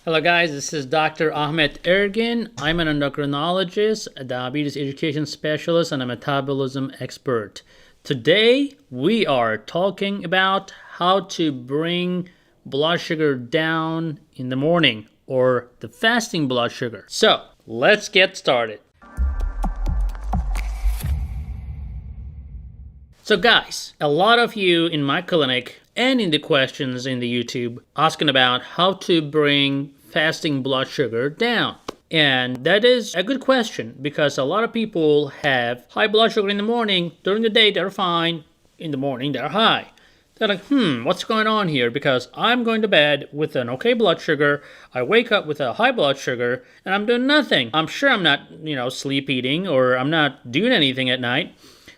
Hello guys, this is Dr. Ahmet Ergin. I'm an endocrinologist, a diabetes education specialist, and a metabolism expert. Today we are talking about how to bring blood sugar down in the morning, or the fasting blood sugar. So let's get started. So guys, a lot of you in my clinic and in the questions in the YouTube asking about how to bring fasting blood sugar down. And that is a good question because a lot of people have high blood sugar in the morning. During the day, they're fine. In the morning, they're high. They're like, what's going on here? Because I'm going to bed with an okay blood sugar. I wake up with a high blood sugar and I'm doing nothing. I'm sure I'm not, sleep eating or I'm not doing anything at night.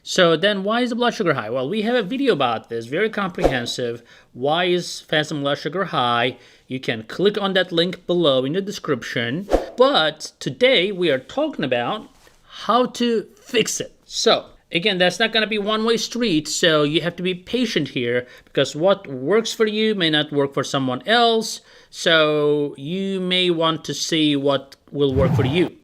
So then why is the blood sugar high? Well, we have a video about this, very comprehensive. Why is fasting blood sugar high? You can click on that link below in the description. But today we are talking about how to fix it. So again, that's not going to be one-way street, so you have to be patient here because what works for you may not work for someone else. So you may want to see what will work for you.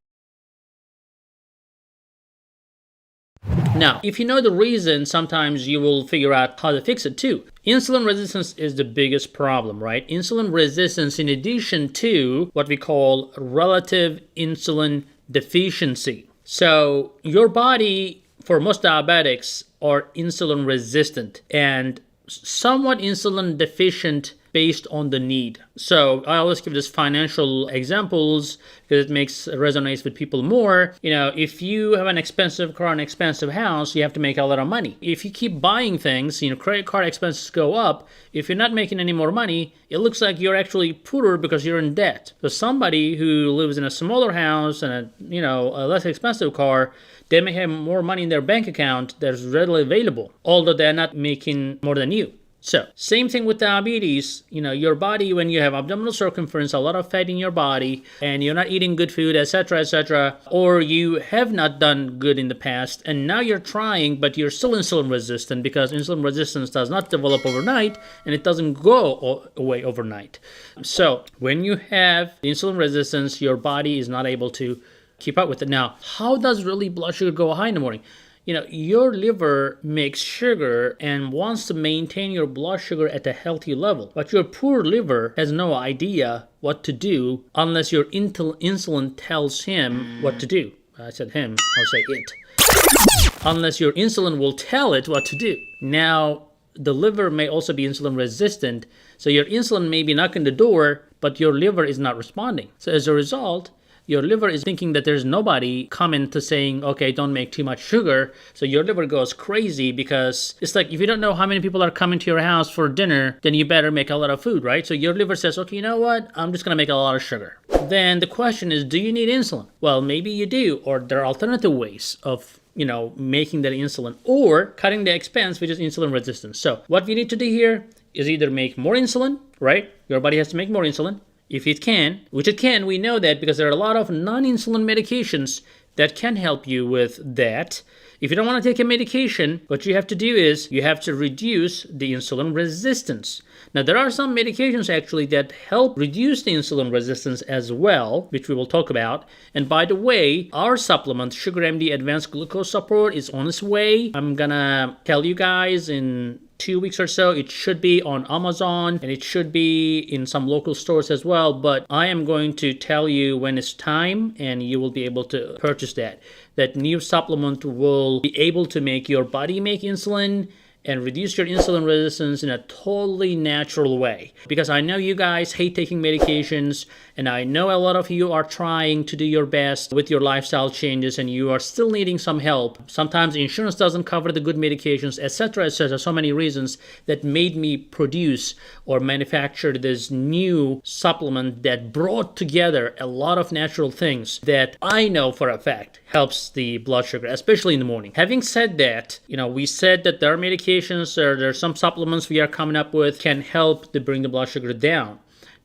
Now, if you know the reason, sometimes you will figure out how to fix it too. Insulin resistance is the biggest problem, right? Insulin resistance in addition to what we call relative insulin deficiency. So your body, for most diabetics, are insulin resistant and somewhat insulin deficient based on the need. So I always give this financial examples because it resonates with people more. If you have an expensive car, an expensive house, you have to make a lot of money. If you keep buying things, credit card expenses go up. If you're not making any more money, it looks like you're actually poorer because you're in debt. So somebody who lives in a smaller house and a less expensive car, they may have more money in their bank account that's readily available, although they're not making more than you. So, same thing with diabetes. Your body, when you have abdominal circumference, a lot of fat in your body, and you're not eating good food, etc., or you have not done good in the past, and now you're trying, but you're still insulin resistant because insulin resistance does not develop overnight, and it doesn't go away overnight. So, when you have insulin resistance, your body is not able to keep up with it. Now, how does really blood sugar go high in the morning? Your liver makes sugar and wants to maintain your blood sugar at a healthy level. But your poor liver has no idea what to do unless your insulin tells him what to do. I said him, I'll say it. Unless your insulin will tell it what to do. Now, the liver may also be insulin resistant, so your insulin may be knocking the door, but your liver is not responding. So as a result, your liver is thinking that there's nobody coming to saying, okay, don't make too much sugar. So your liver goes crazy because it's like if you don't know how many people are coming to your house for dinner, then you better make a lot of food, right? So your liver says, okay, you know what? I'm just going to make a lot of sugar. Then the question is, do you need insulin? Well, maybe you do, or there are alternative ways of making that insulin or cutting the expense, which is insulin resistance. So what we need to do here is either make more insulin, right? Your body has to make more insulin. If it can, which it can, we know that because there are a lot of non-insulin medications that can help you with that. If you don't want to take a medication, what you have to do is you have to reduce the insulin resistance. Now, there are some medications actually that help reduce the insulin resistance as well, which we will talk about. And by the way, our supplement, Sugar MD Advanced Glucose Support, is on its way. I'm gonna tell you guys in 2 weeks or so. It should be on Amazon and it should be in some local stores as well, but I am going to tell you when it's time and you will be able to purchase that. That new supplement will be able to make your body make insulin and reduce your insulin resistance in a totally natural way. Because I know you guys hate taking medications, and I know a lot of you are trying to do your best with your lifestyle changes, and you are still needing some help. Sometimes insurance doesn't cover the good medications, etc., etc. So many reasons that made me produce or manufacture this new supplement that brought together a lot of natural things that I know for a fact helps the blood sugar, especially in the morning. Having said that, we said that there are medications or there are some supplements we are coming up with can help to bring the blood sugar down.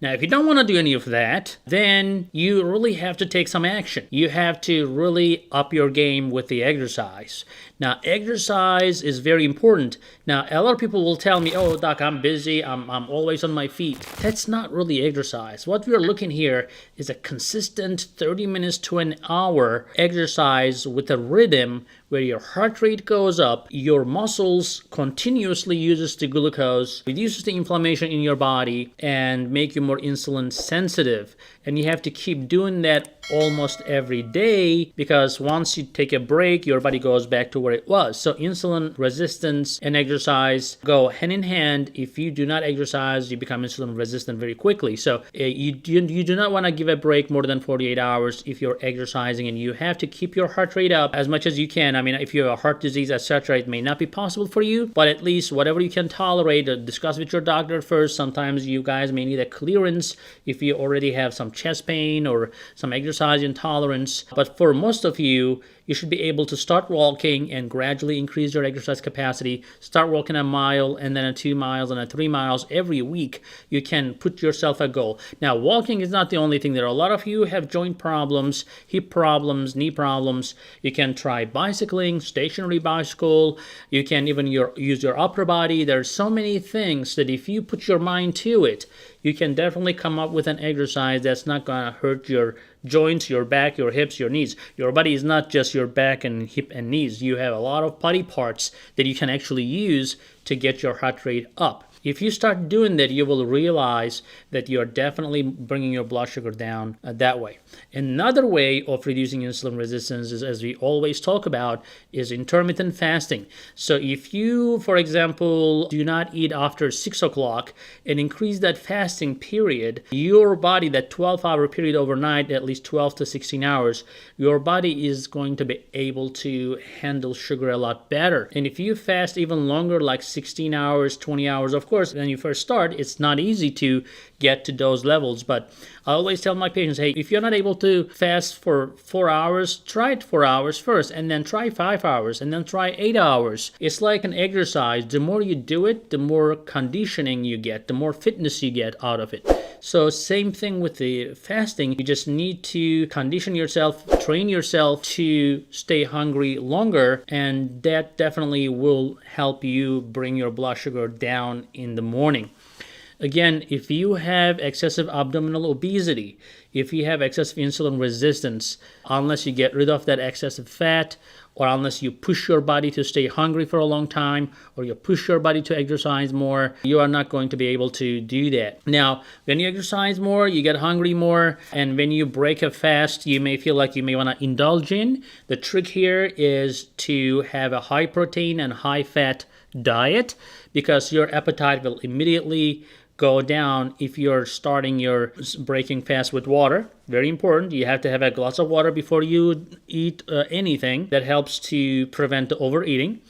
Now, if you don't want to do any of that, then you really have to take some action. You have to really up your game with the exercise. Now, exercise is very important. Now, a lot of people will tell me, oh, doc, I'm busy. I'm always on my feet. That's not really exercise. What we're looking here is a consistent 30 minutes to an hour exercise with a rhythm where your heart rate goes up, your muscles continuously uses the glucose, reduces the inflammation in your body, and make you more insulin sensitive. And you have to keep doing that almost every day, because once you take a break, your body goes back to where it was. So insulin resistance and exercise go hand in hand. If you do not exercise, you become insulin resistant very quickly. So you do not want to give a break more than 48 hours if you're exercising, and you have to keep your heart rate up as much as you can. I mean, if you have a heart disease, etc., it may not be possible for you, but at least whatever you can tolerate, discuss with your doctor first. Sometimes you guys may need a clearance if you already have some chest pain or some exercise intolerance. But for most of you, you should be able to start walking and gradually increase your exercise capacity. Start walking a mile and then a 2 miles and a 3 miles every week. You can put yourself a goal. Now, walking is not the only thing. There are a lot of you who have joint problems, hip problems, knee problems. You can try bicycling, stationary bicycle. You can even use your upper body. There's so many things that if you put your mind to it, you can definitely come up with an exercise that's not going to hurt your joints, your back, your hips, your knees. Your body is not just your back and hip and knees. You have a lot of body parts that you can actually use to get your heart rate up. If you start doing that, you will realize that you're definitely bringing your blood sugar down that way. Another way of reducing insulin resistance is, as we always talk about, is intermittent fasting. So if you, for example, do not eat after 6 o'clock and increase that fasting period, your body, that 12-hour period overnight, at least 12 to 16 hours, your body is going to be able to handle sugar a lot better. And if you fast even longer, like 16 hours, 20 hours, of course, when you first start, it's not easy to get to those levels. But I always tell my patients, hey, if you're not able to fast for 4 hours, try it 4 hours first, and then try 5 hours, and then try 8 hours. It's like an exercise. The more you do it, the more conditioning you get, the more fitness you get out of it. So same thing with the fasting. You just need to condition yourself, train yourself to stay hungry longer, and that definitely will help you bring your blood sugar down in the morning. Again, if you have excessive abdominal obesity, if you have excessive insulin resistance, unless you get rid of that excessive fat, or unless you push your body to stay hungry for a long time, or you push your body to exercise more, you are not going to be able to do that. Now, when you exercise more, you get hungry more, and when you break a fast, you may feel like you may want to indulge in. The trick here is to have a high protein and high fat diet, because your appetite will immediately go down if you're starting your breaking fast with water. Very important. You have to have a glass of water before you eat anything. That helps to prevent the overeating.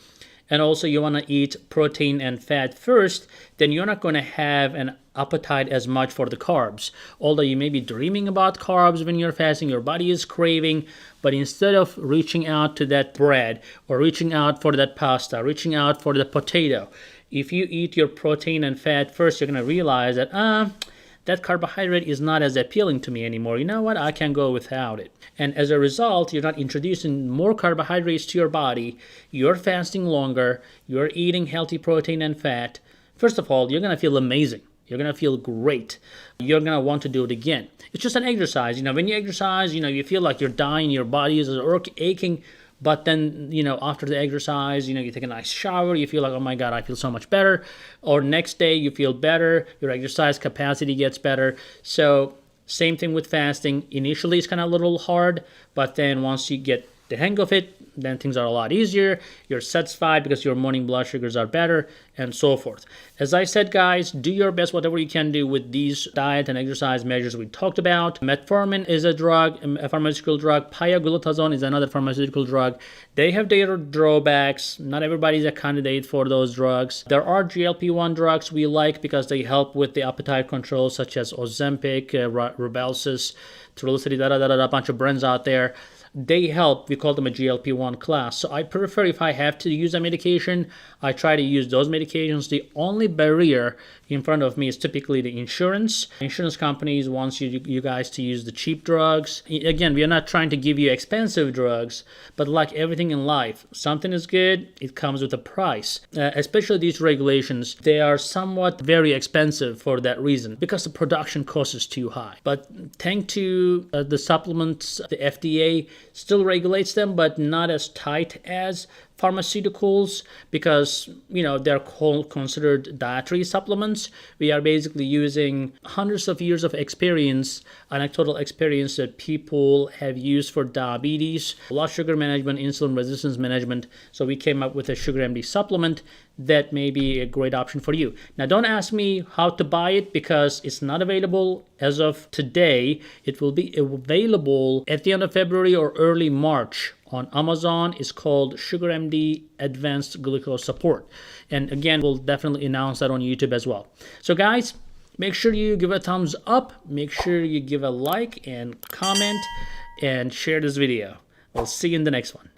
And also you want to eat protein and fat first. Then you're not going to have an appetite as much for the carbs. Although you may be dreaming about carbs when you're fasting, your body is craving, but instead of reaching out to that bread or reaching out for that pasta, reaching out for the potato, if you eat your protein and fat first, you're going to realize that, that carbohydrate is not as appealing to me anymore. You know what? I can go without it. And as a result, you're not introducing more carbohydrates to your body. You're fasting longer. You're eating healthy protein and fat. First of all, you're going to feel amazing. You're going to feel great. You're going to want to do it again. It's just an exercise. When you exercise, you feel like you're dying. Your body is aching. But then, after the exercise, you take a nice shower, you feel like, oh my God, I feel so much better. Or next day, you feel better, your exercise capacity gets better. So same thing with fasting. Initially, it's kind of a little hard, but then once you get the hang of it, then things are a lot easier. You're satisfied because your morning blood sugars are better, and so forth. As I said, guys, do your best, whatever you can do with these diet and exercise measures we talked about. Metformin is a drug, a pharmaceutical drug. Pioglitazone is another pharmaceutical drug. They have their drawbacks. Not everybody is a candidate for those drugs. There are GLP-1 drugs we like because they help with the appetite control, such as Ozempic, Rybelsus, Trulicity, a bunch of brands out there. they help. We call them a GLP-1 class. So I prefer, if I have to use a medication, I try to use those medications. The only barrier in front of me is typically the insurance. Insurance companies want you guys to use the cheap drugs. Again, we are not trying to give you expensive drugs, but like everything in life, something is good, it comes with a price. Especially these regulations, they are somewhat very expensive for that reason, because the production cost is too high. But thanks to the supplements, the FDA still regulates them, but not as tight as pharmaceuticals, because they're considered dietary supplements. We are basically using hundreds of years of experience, anecdotal experience that people have used for diabetes, blood sugar management, insulin resistance management. So we came up with a Sugar MD supplement that may be a great option for you. Now, don't ask me how to buy it, because it's not available as of today. It will be available at the end of February or early March on Amazon. It's called Sugar MD Advanced Glucose Support. And again, we'll definitely announce that on YouTube as well. So guys, make sure you give a thumbs up. Make sure you give a like and comment and share this video. We'll see you in the next one.